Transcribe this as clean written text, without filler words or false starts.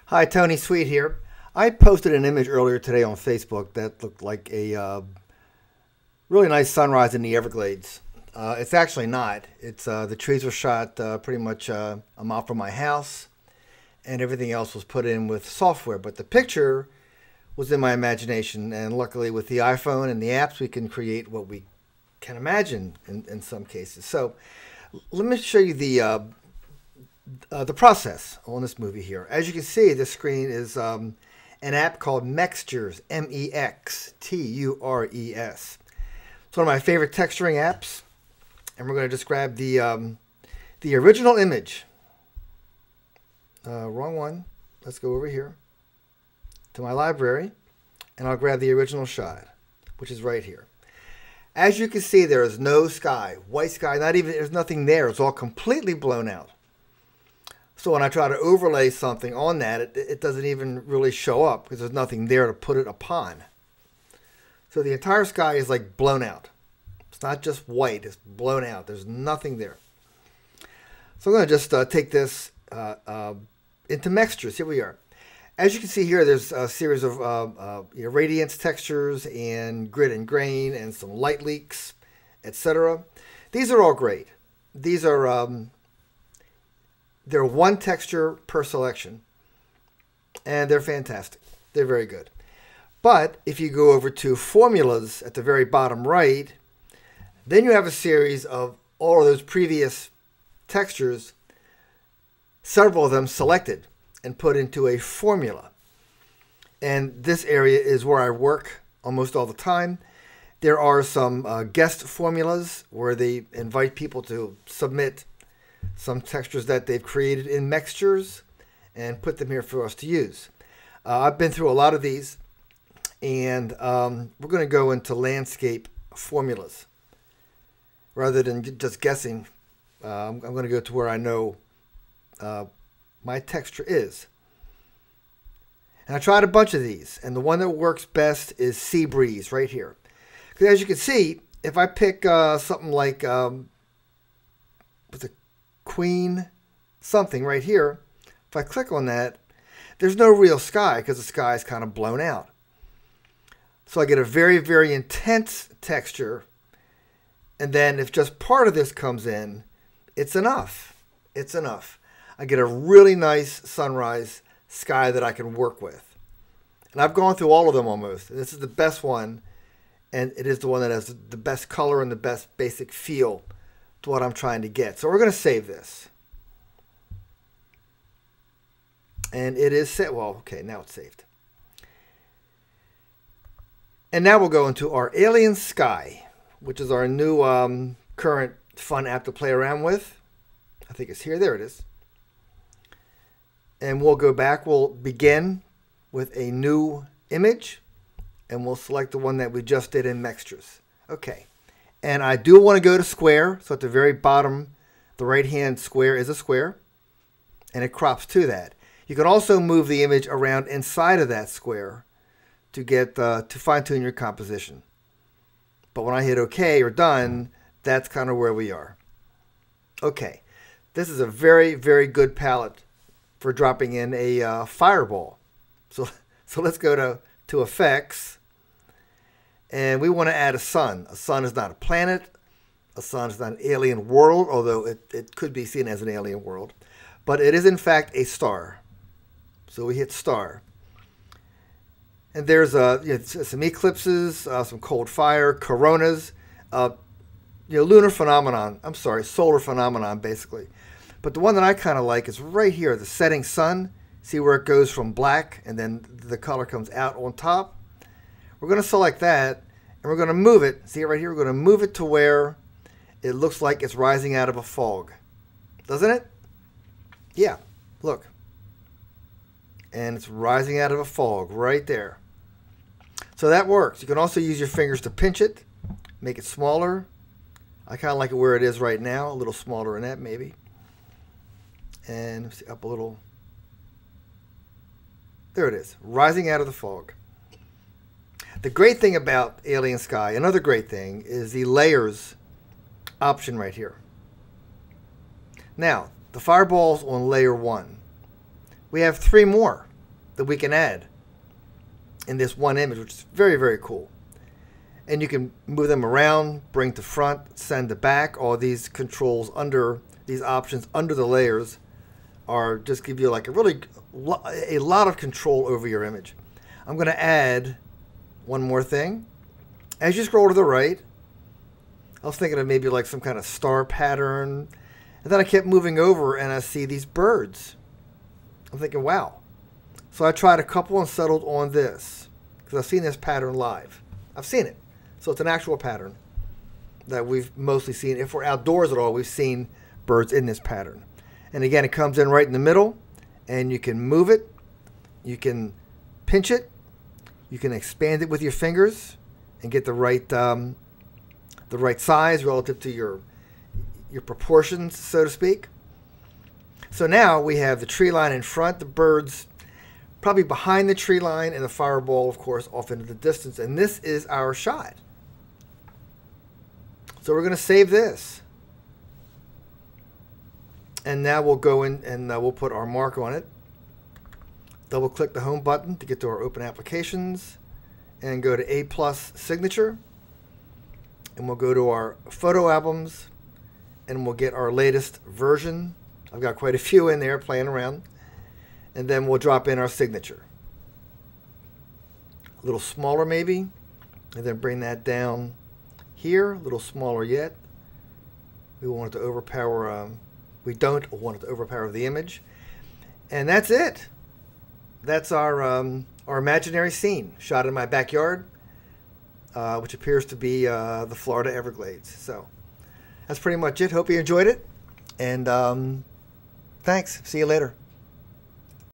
Hi, Tony Sweet here. I posted an image earlier today on Facebook that looked like a really nice sunrise in the Everglades. It's actually not. It's the trees were shot pretty much a mile from my house, and everything else was put in with software. But the picture was in my imagination, and luckily with the iPhone and the apps, we can create what we can imagine in some cases. So let me show you the process on this movie here. As you can see, this screen is an app called Mextures, Mextures. It's one of my favorite texturing apps, and we're going to just grab the original image. Wrong one. Let's go over here to my library, and I'll grab the original shot, which is right here. As you can see, there is no sky, white sky, there's nothing there. It's all completely blown out. So when I try to overlay something on that, it doesn't even really show up because there's nothing there to put it upon. So the entire sky is like blown out. It's not just white, it's blown out. There's nothing there. So I'm going to just take this into Mextures. Here we are. As you can see here, there's a series of radiance textures and grit and grain and some light leaks, etc. These are all great. These are they're one texture per selection, and they're fantastic. They're very good. But if you go over to formulas at the very bottom right, then you have a series of all of those previous textures, several of them selected and put into a formula. And this area is where I work almost all the time. There are some guest formulas where they invite people to submit some textures that they've created in Mextures and put them here for us to use. I've been through a lot of these, and we're going to go into landscape formulas. Rather than just guessing, I'm going to go to where I know my texture is. And I tried a bunch of these, and the one that works best is Sea Breeze right here. Because as you can see, if I pick something like with a Queen something right here, if I click on that, there's no real sky because the sky is kind of blown out. So I get a very, very intense texture, and then if just part of this comes in, it's enough. It's enough. I get a really nice sunrise sky that I can work with. And I've gone through all of them almost. This is the best one, and it is the one that has the best color and the best basic feel to what I'm trying to get. So we're going to save this. And it is set. Well, okay, now it's saved. And now we'll go into our Alien Sky, which is our new current fun app to play around with. I think it's here. There it is. And we'll go back. We'll begin with a new image, and we'll select the one that we just did in Mextures. Okay. And I do want to go to square. So at the very bottom, the right-hand square is a square, and it crops to that. You can also move the image around inside of that square to get to fine-tune your composition. But when I hit OK or done, that's kind of where we are. Okay. This is a very, very good palette for dropping in a fireball. So let's go to Effects, and we want to add a sun. A sun is not a planet. A sun is not an alien world, although it could be seen as an alien world. But it is, in fact, a star. So we hit star. And there's some eclipses, some cold fire, coronas, lunar phenomenon. I'm sorry, solar phenomenon, basically. But the one that I kind of like is right here, the setting sun. See where it goes from black and then the color comes out on top? We're going to select that, and we're going to move it. See it right here? We're going to move it to where it looks like it's rising out of a fog. Doesn't it? Yeah, look. And it's rising out of a fog right there. So that works. You can also use your fingers to pinch it, make it smaller. I kind of like it where it is right now, a little smaller than that maybe. And up a little. There it is, rising out of the fog. The great thing about Alien Sky, another great thing, is the layers option right here. Now, the fireball's on layer 1. We have 3 more. that we can add in this one image, which is very, very cool. And you can move them around, bring to front, send to back. All these controls under these options under the layers are just give you like a lot of control over your image. I'm going to add one more thing. As you scroll to the right, I was thinking of maybe like some kind of star pattern. And then I kept moving over and I see these birds. I'm thinking, wow. So I tried a couple and settled on this because I've seen this pattern live. I've seen it. So it's an actual pattern that we've mostly seen. If we're outdoors at all, we've seen birds in this pattern. And again, it comes in right in the middle, and you can move it. You can pinch it. You can expand it with your fingers and get the right size relative to your proportions, so to speak. So now we have the tree line in front, the birds probably behind the tree line, and the fireball, of course, off into the distance. And this is our shot. So we're going to save this. And now we'll go in and we'll put our mark on it. Double click the home button to get to our open applications and go to A+ signature. And we'll go to our photo albums and we'll get our latest version. I've got quite a few in there playing around. And then we'll drop in our signature. A little smaller maybe. And then bring that down here, a little smaller yet. We want it to overpower, we don't want it to overpower the image. And that's it. That's our imaginary scene shot in my backyard, which appears to be the Florida Everglades. So that's pretty much it. Hope you enjoyed it. And thanks. See you later.